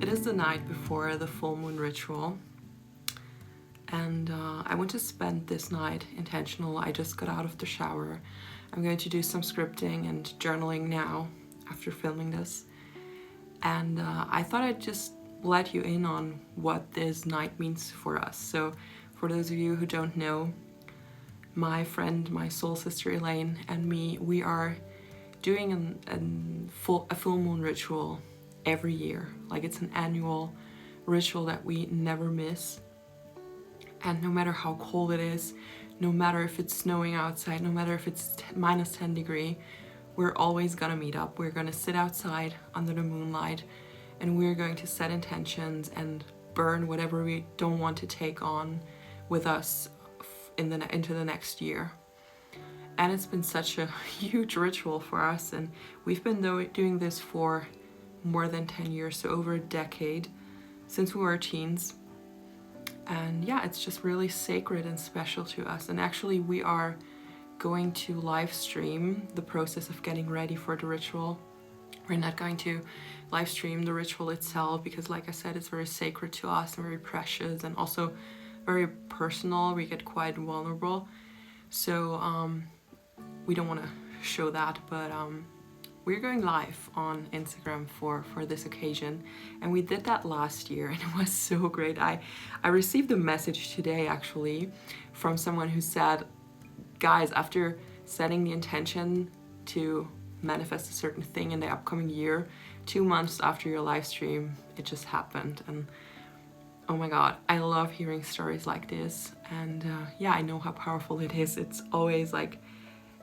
It is the night before the full moon ritual, and I want to spend this night intentional. I just got out of the shower. I'm going to do some scripting and journaling now after filming this, and I thought I'd just let you in on what this night means for us. So for those of you who don't know, my friend, my soul sister Elaine, and me, we are doing a full moon ritual every year. Like, it's an annual ritual that we never miss. And no matter how cold it is, no matter if it's snowing outside, no matter if it's minus 10 degrees, we're always gonna meet up. We're gonna sit outside under the moonlight, and we're going to set intentions and burn whatever we don't want to take on with us into the next year. And it's been such a huge ritual for us, and we've been doing this for more than 10 years, so over a decade, since we were teens. And yeah, it's just really sacred and special to us. And actually, we are going to live stream the process of getting ready for the ritual. We're not going to live stream the ritual itself because, like I said, it's very sacred to us and very precious and also very personal. We get quite vulnerable, so we don't want to show that, but we're going live on Instagram for this occasion, and we did that last year, and it was so great. I received a message today actually from someone who said, guys, after setting the intention to manifest a certain thing in the upcoming year, 2 months after your live stream, it just happened. And oh my god, I love hearing stories like this. And yeah, I know how powerful it is. It's always like,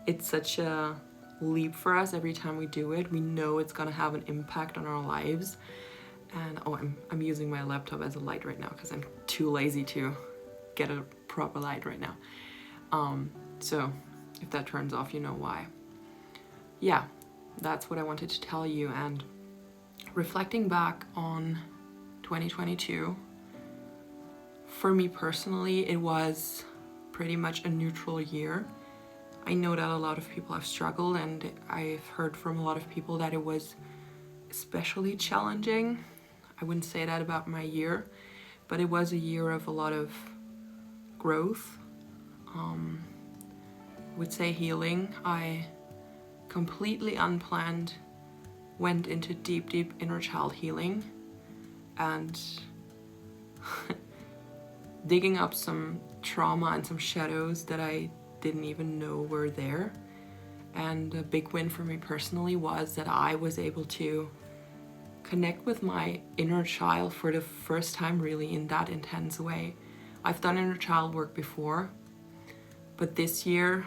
it's such a leap for us every time we do it. We know it's gonna have an impact on our lives. And oh, I'm using my laptop as a light right now because I'm too lazy to get a proper light right now. So if that turns off, you know why. Yeah, that's what I wanted to tell you. And reflecting back on 2022, for me personally, it was pretty much a neutral year. I know that a lot of people have struggled, and I've heard from a lot of people that it was especially challenging. I wouldn't say that about my year, but it was a year of a lot of growth. I would say healing. I completely unplanned went into deep inner child healing and digging up some trauma and some shadows that I didn't even know were there. And a big win for me personally was that I was able to connect with my inner child for the first time really in that intense way. I've done inner child work before, but this year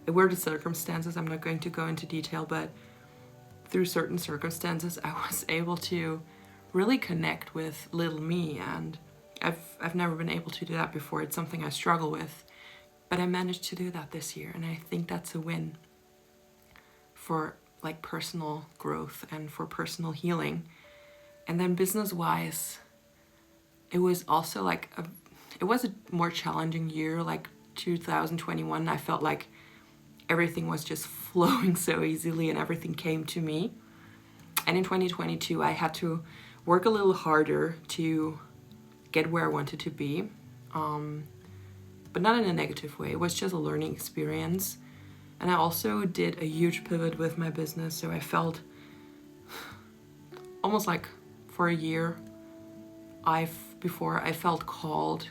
it were the circumstances. I'm not going to go into detail, but through certain circumstances I was able to really connect with little me, and I've never been able to do that before. It's something I struggle with, but I managed to do that this year, and I think that's a win for like personal growth and for personal healing. And then business-wise, it was also like it was a more challenging year. Like 2021, I felt like everything was just flowing so easily and everything came to me. And in 2022, I had to work a little harder to get where I wanted to be, but not in a negative way. It was just a learning experience. And I also did a huge pivot with my business. So I felt almost like for a year, I felt called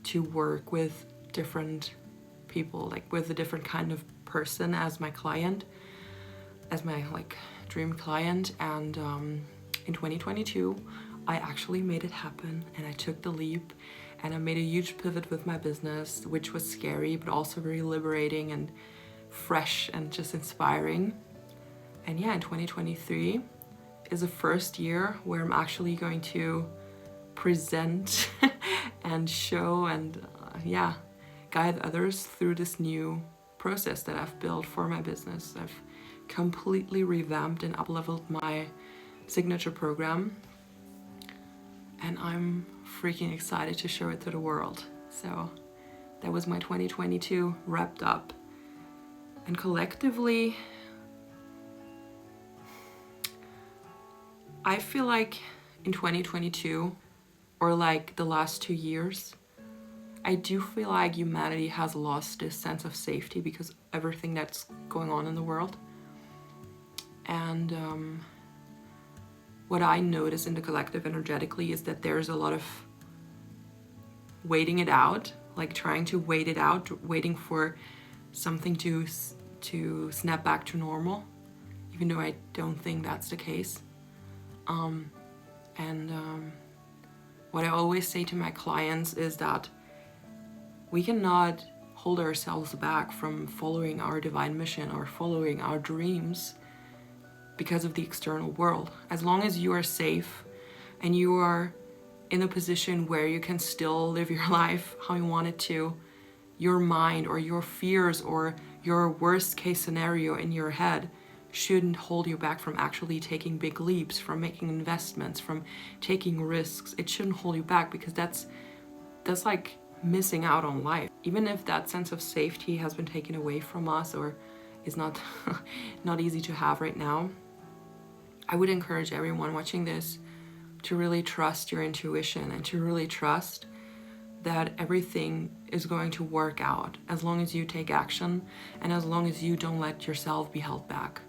to work with different people, like with a different kind of person as my client, as my like dream client. And in 2022, I actually made it happen, and I took the leap, and I made a huge pivot with my business, which was scary, but also very liberating and fresh and just inspiring. And yeah, in 2023 is the first year where I'm actually going to present and show and guide others through this new process that I've built for my business. I've completely revamped and up-leveled my signature program, and I'm freaking excited to show it to the world. So that was my 2022 wrapped up. And collectively, I feel like in 2022, or like the last 2 years, I do feel like humanity has lost this sense of safety because everything that's going on in the world. And what I notice in the collective energetically is that there's a lot of waiting it out, like trying to wait it out, waiting for something to snap back to normal, even though I don't think that's the case. What I always say to my clients is that we cannot hold ourselves back from following our divine mission or following our dreams because of the external world. As long as you are safe and you are in a position where you can still live your life how you want it to, your mind or your fears or your worst case scenario in your head shouldn't hold you back from actually taking big leaps, from making investments, from taking risks. It shouldn't hold you back, because that's like missing out on life. Even if that sense of safety has been taken away from us or is not not easy to have right now, I would encourage everyone watching this to really trust your intuition and to really trust that everything is going to work out as long as you take action and as long as you don't let yourself be held back.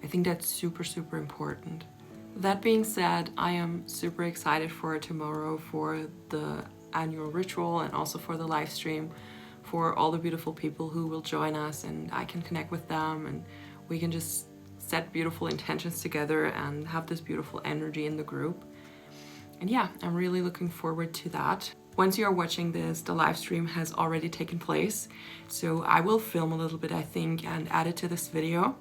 I think that's super, super important. That being said, I am super excited for tomorrow, for the annual ritual and also for the live stream, for all the beautiful people who will join us, and I can connect with them and we can just set beautiful intentions together and have this beautiful energy in the group. And yeah, I'm really looking forward to that. Once you are watching this, the live stream has already taken place, so I will film a little bit, I think, and add it to this video.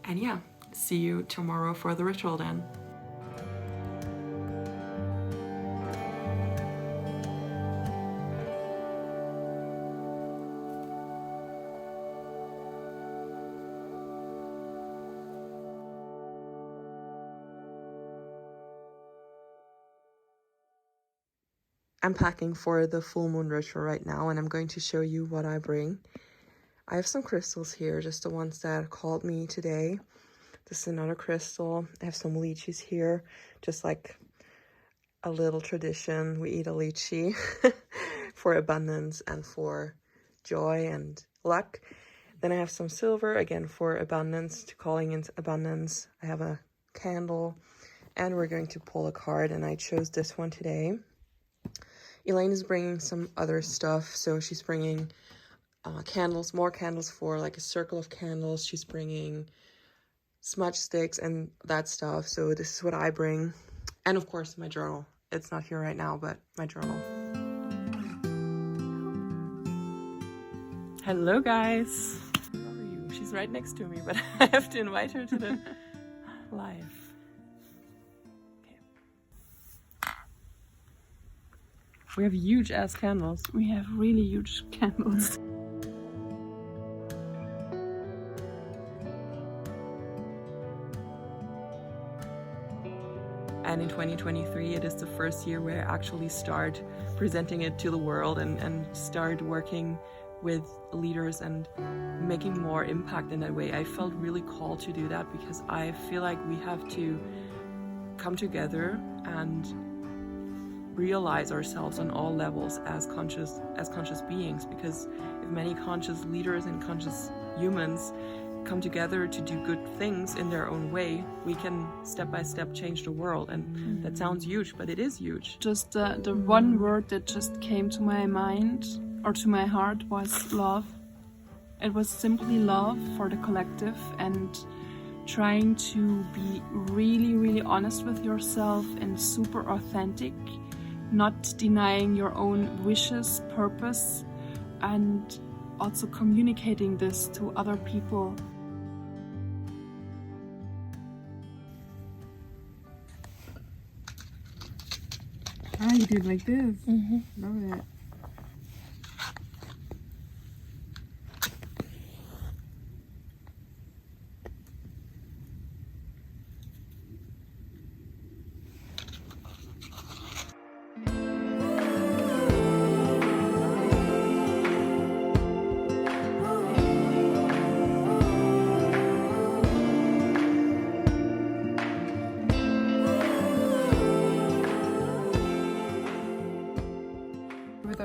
And yeah, see you tomorrow for the ritual then. I'm packing for the full moon ritual right now, and I'm going to show you what I bring. I have some crystals here, just the ones that called me today. This is another crystal. I have some lychees here, just like a little tradition. We eat a lychee for abundance and for joy and luck. Then I have some silver, again for abundance, to calling in abundance. I have a candle, and we're going to pull a card, and I chose this one today. Elaine is bringing some other stuff, so she's bringing candles, more candles for like a circle of candles. She's bringing smudge sticks and that stuff. So this is what I bring. And of course my journal. It's not here right now, but my journal. Hello guys. How are you? She's right next to me, but I have to invite her to the live. Okay. We have huge ass candles. We have really huge candles. And in 2023, it is the first year where I actually start presenting it to the world and start working with leaders and making more impact in that way. I felt really called to do that because I feel like we have to come together and realize ourselves on all levels as conscious beings, because if many conscious leaders and conscious humans come together to do good things in their own way, we can step by step change the world. And that sounds huge, but it is huge. Just the one word that just came to my mind or to my heart was love. It was simply love for the collective and trying to be really, really honest with yourself and super authentic, not denying your own wishes, purpose, and also communicating this to other people. Ah, you did like this? Mm-hmm. Love it.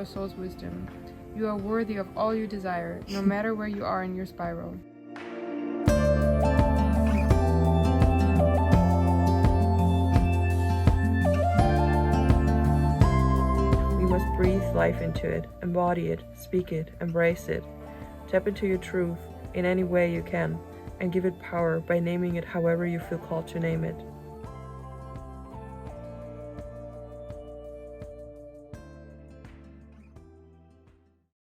our soul's wisdom. You are worthy of all you desire, no matter where you are in your spiral. We must breathe life into it, embody it, speak it, embrace it. Tap into your truth in any way you can, and give it power by naming it however you feel called to name it.